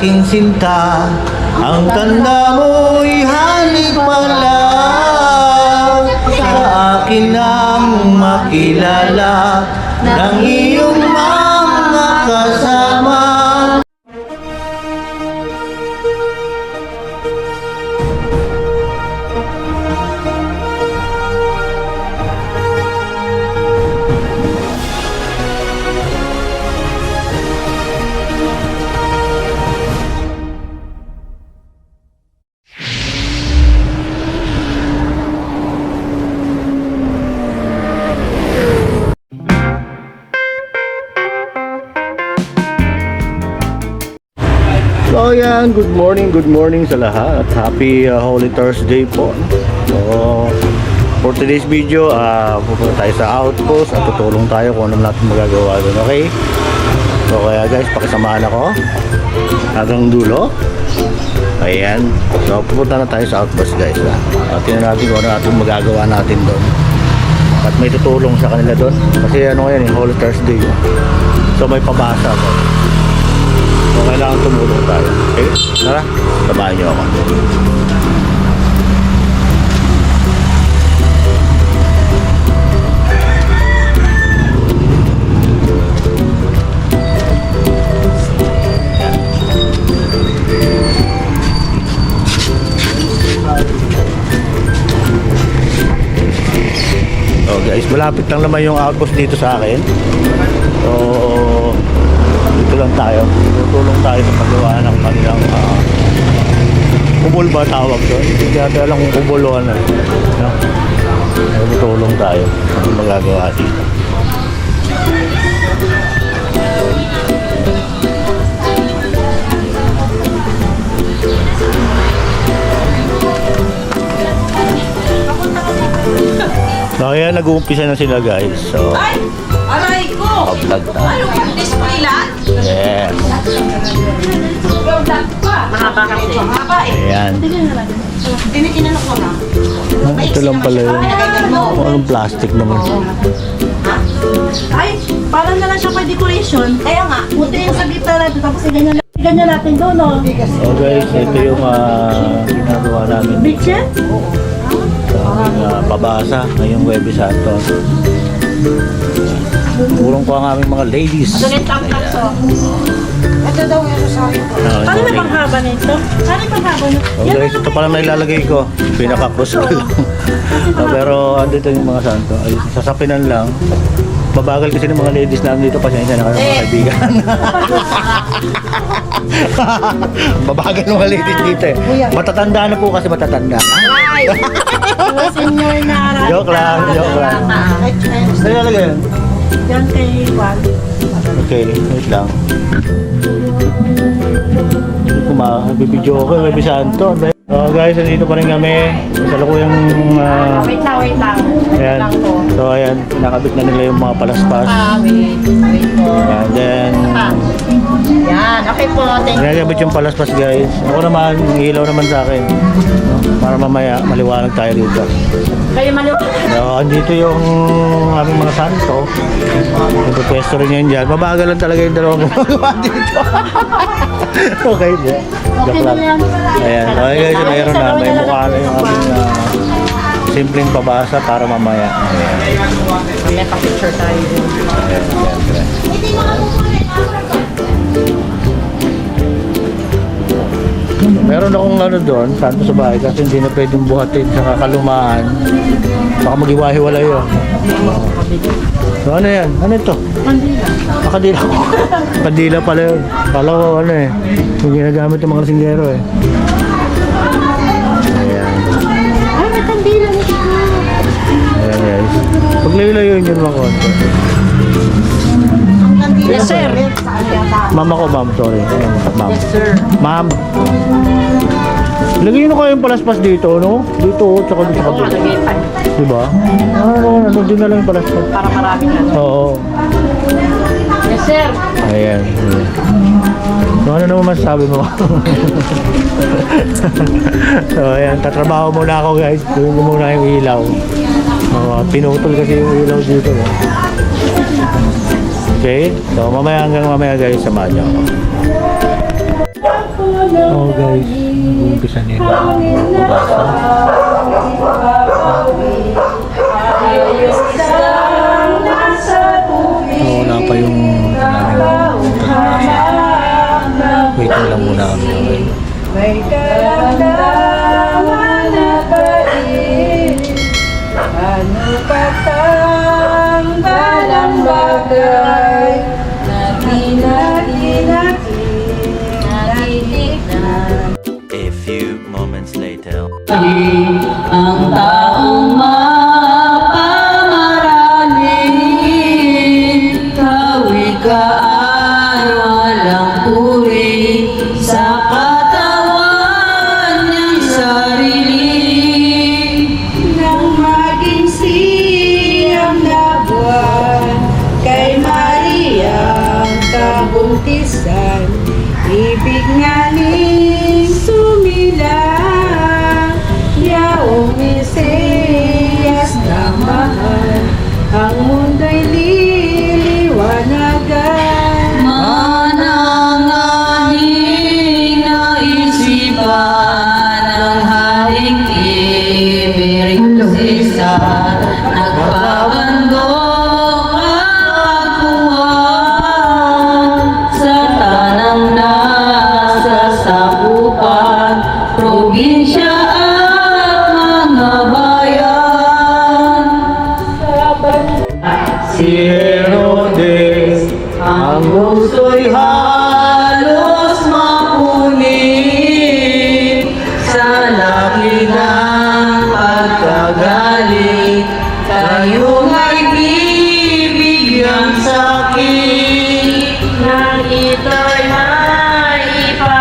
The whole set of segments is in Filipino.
aking sinta, ang tanda mo'y halik pala. Sa akin ang makilala ng iyong mga kasama. So yan, good morning sa lahat. Happy Holy Thursday po. So for today's video, pupunta tayo sa outpost at tutulong tayo kung ano natin magagawa doon, okay? So kaya guys, pakisamahan ako hanggang dulo. Ayan, so pupunta na tayo sa outpost guys. Tingnan natin kung ano natin magagawa natin doon. At may tutulong sa kanila doon. Kasi ano ngayon, Holy Thursday. So may pabasa po. So kailangan tumulong tayo. Okay? Tara, samahan nyo ako. So guys, malapit lang naman yung outpost dito sa akin. So dito lang tayo, tutulong tayo sa paggawa ng kanilang kubol ba tawag doon? Hindi natin alam kung kubol o ano, no? Tutulong tayo sa magagawa dito. So ayan, nag-uumpisa na sila guys. So Aray ko! vlog tayo. Ano ka? Display lang? Yes. Mahaba kasi. Mahaba eh. Ayan. Tinitinanok ko na. Ito lang pala yun. Anong plastic naman. Ay, parang na lang siya pa decoration. Kaya nga, puti yung sa gitna natin, tapos ganyan natin doon, no? So guys, ito yung ginagawa namin. Bitchin? Pabasa ngayong Huwebes Santo. Tulong ko ang aming mga ladies. Sulit ang kakso. Ito daw yung rosaryo ko. Ano may panghaba nito? Ano yung panghaba nito? So guys, ito pala na ilalagay ko. Pinaka-cross ko lang. Pero andito yung mga santo. Ay, sasapinan lang. Babagal kasi ng mga ladies namin dito. Pasensya na kayo mga kaibigan. Babagal ng mga ladies dito eh. Matatanda na po kasi matatanda. Ay! Mga senior na araw. Joke lang. Saan ilalagay yun? Diyan kay Juan. Okay, wait lang. Bibidyo ko, Huwebes Santo. So guys, nandito pa rin kami. Sa lukuyang Wait lang. ayan. So ayan, nakabit na nila yung mga palaspas. Wait po. And then Yan, okay po. Thank you. nakabit yung palaspas guys. Ako naman, ilaw naman sa akin. Para mamaya maliwanag tayo dito. Kayo maluto. So andito yung aming mga santo. Nagpupwesto rin yan dyan. Mabagal lang talaga yung dalawang gumagawa dito. Okay, joke lang. Ayan, okay guys, mayroon na. May mukha na yung aming simpleng pabasa para mamaya. Ayan. May pa-picture tayo. Ayan, siyempre. Meron akong ano doon, santo sa bahay kasi hindi na pwedeng buhatin sa kakalumaan. Baka mag-iwahiwala yun. So ano yan? Ano ito? Mandila. Kadila ko. Kadila pala yun. Kala ko ano eh. Yung ginagamit ng mga singgero eh. Ayan. Ay, may kandila nito. Ayan guys. Pag layo-layoin yun mga konti. Yes, sir. Ma'am ako, ma'am. Sorry. Ayan, ma'am. Yes, sir. Ma'am. Lagay nyo kayo yung palaspas dito, no? Dito, tsaka dito sa Oo, kabila. lagay pa. Diba? Ano, din na lang yung palaspas. Para maraming ano. Oo. Yes, sir. Ayan. So, ano naman masasabi mo? So, ayan. Tatrabaho muna ako, guys. Gawin ko muna yung ilaw. Pinutol kasi yung ilaw dito. Okay? So, mamaya hanggang mamaya, guys, samahan nyo ako. Oh guys, umpisa nila mabasa. Wala pa yung wait lang muna kami. Okay? May karamdaman na pait. Ano patang balang bagay na tinatignan. A few moments later. Ang taong mapamaralin, kawikaan walang puri sa katawan niyang sarili. Nang maging siyam na buwan kay Maria kabuntisan, ibig nga ning sumilang yaong Mesiyas na mahal, ang mundo'y liliwanagan. Manangaling na isipan ang haling ibirigusisa, nagbabandok kakuhan sa tanang nasasakupan, probinsya at mga bayan. Si Herodes, ang gusto'y halos mapunit sa laki ng pagkagalit. Kayo ay bibigyan sakit Nang ito'y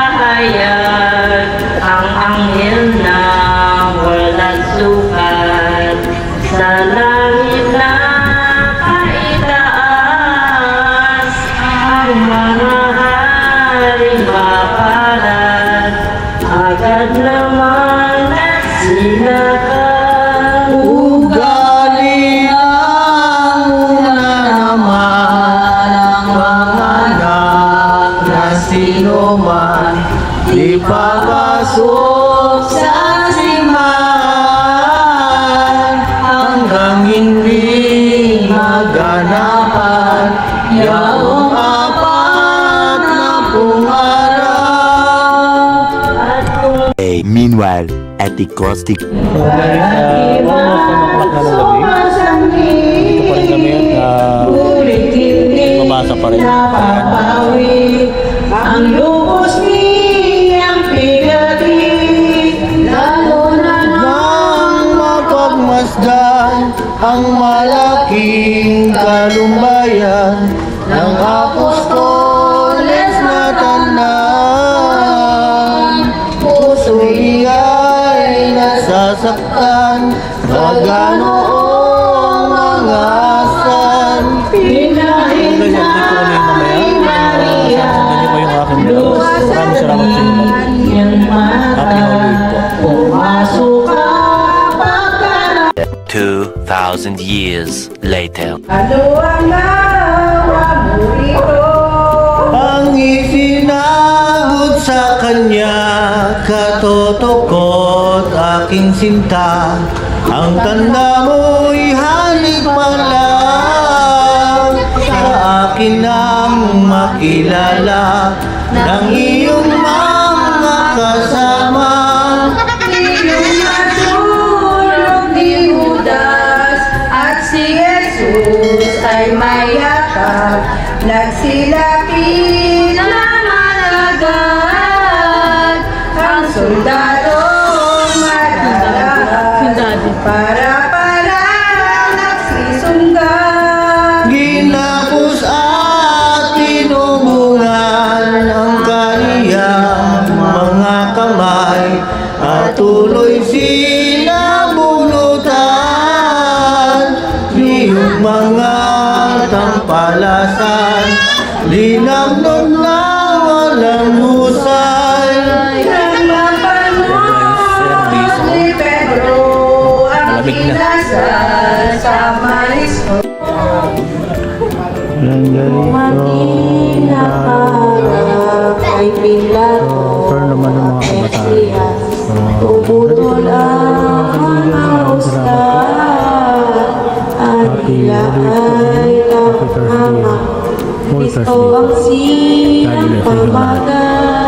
maipahayag, ang anghel na walang sukat sa langit na kaitaas, ang mga haring mapalat agad naman sinakat. ugali ang una naman ang mga anak na sino man di papasok sa simbahan hanggang hindi maganapan yaong apat na araw. Meanwhile, at the caustic So guys, almost 10 o'clock na ng gabi. Dito pa rin kami at mabasa pa rin. Ang lubos niyang pigatin, lalo na Nang mapagmasdan ang malaking kalumbayan ng apostoles na tanan, puso'y ay nasasaktan, maganoong mga asan. Ganyan, dito kami mamaya. Sasabihin ko yung aking vlog. Maraming salamat sa inyo. Happy Halloween po. 2,000 years later. ano ang nawa mo rito? Ang isinagod sa kanya, katotokot aking sinta. Ang tanda mo'y halik pa lang, sa akin ang makilala ng iyong mga kasama. Iyong natulog ni Judas at si Jesus ay mayakap, nagsilapit na malagad ang soldadong madalagan para nagsisundan. Ginapos at tinubungan ang kaniyang mga kamay at tuloy sinabunutan. Iyong mga tampalasan, linamnon na walang husay. Nang mapanood ni Pedro ang kinasal sa marisco. Yan guys, Makinakaharap kay Pilato. siya. Puputol ang mga ustad. At nila ay napahamak. Kristo ang sinang pamagat.